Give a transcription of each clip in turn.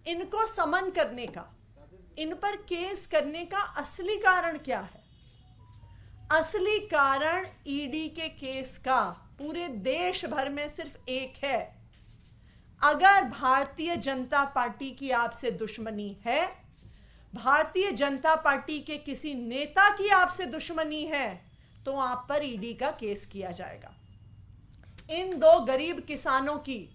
इनको समन करने का, इन पर केस करने का असली कारण क्या है? असली कारण ईडी के केस का पूरे देश भर में सिर्फ एक है। अगर भारतीय जनता पार्टी की आपसे दुश्मनी है, भारतीय जनता पार्टी के किसी नेता की आपसे दुश्मनी है, तो आप पर ईडी का केस किया जाएगा। इन दो गरीब किसानों की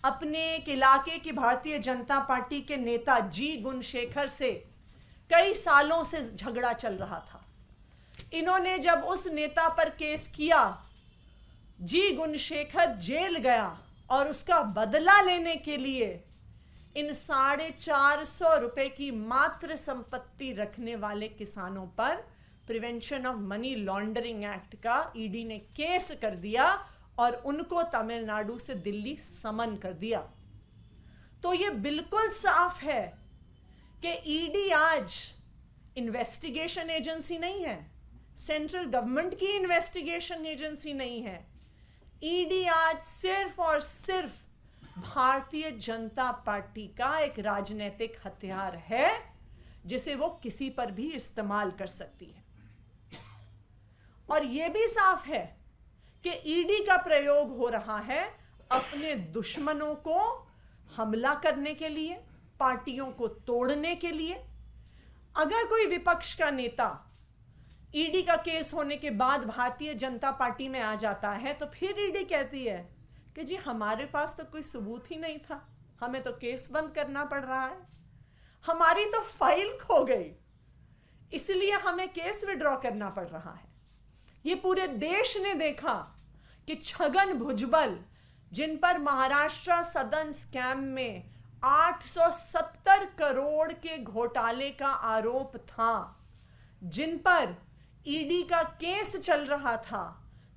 अपने एक इलाके की भारतीय जनता पार्टी के नेता जी गुणशेखर से कई सालों से झगड़ा चल रहा था। इन्होंने जब उस नेता पर केस किया, जी गुणशेखर जेल गया और उसका बदला लेने के लिए इन 450 रुपए की मात्र संपत्ति रखने वाले किसानों पर prevention of money laundering act का ईडी ने केस कर दिया और उनको तमिलनाडु से दिल्ली समन कर दिया। तो ये बिल्कुल साफ है कि ईडी आज इन्वेस्टिगेशन एजेंसी नहीं है, सेंट्रल गवर्नमेंट की इन्वेस्टिगेशन एजेंसी नहीं है। ईडी आज सिर्फ और सिर्फ भारतीय जनता पार्टी का एक राजनीतिक हथियार है, जिसे वो किसी पर भी इस्तेमाल कर सकती है। और यह भी साफ है कि ईडी का प्रयोग हो रहा है अपने दुश्मनों को हमला करने के लिए, पार्टियों को तोड़ने के लिए। अगर कोई विपक्ष का नेता ईडी का केस होने के बाद भारतीय जनता पार्टी में आ जाता है, तो फिर ईडी कहती है कि जी हमारे पास तो कोई सबूत ही नहीं था, हमें तो केस बंद करना पड़ रहा है, हमारी तो फाइल खो गई, इसलिए हमें केस विड्रॉ करना पड़ रहा है। ये पूरे देश ने देखा कि छगन भुजबल, जिन पर महाराष्ट्र सदन स्कैम में 870 करोड़ के घोटाले का आरोप था, जिन पर ईडी का केस चल रहा था,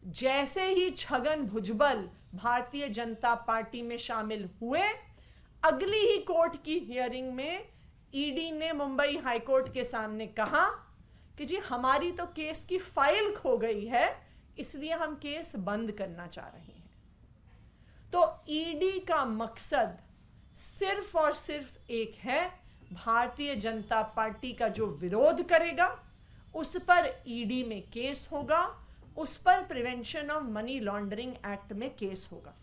जैसे ही छगन भुजबल भारतीय जनता पार्टी में शामिल हुए, अगली ही कोर्ट की हियरिंग में ईडी ने मुंबई हाईकोर्ट के सामने कहा कि जी हमारी तो केस की फाइल खो गई है, इसलिए हम केस बंद करना चाह रहे हैं। तो ईडी का मकसद सिर्फ और सिर्फ एक है, भारतीय जनता पार्टी का जो विरोध करेगा उस पर ईडी में केस होगा, उस पर prevention of money laundering act में केस होगा।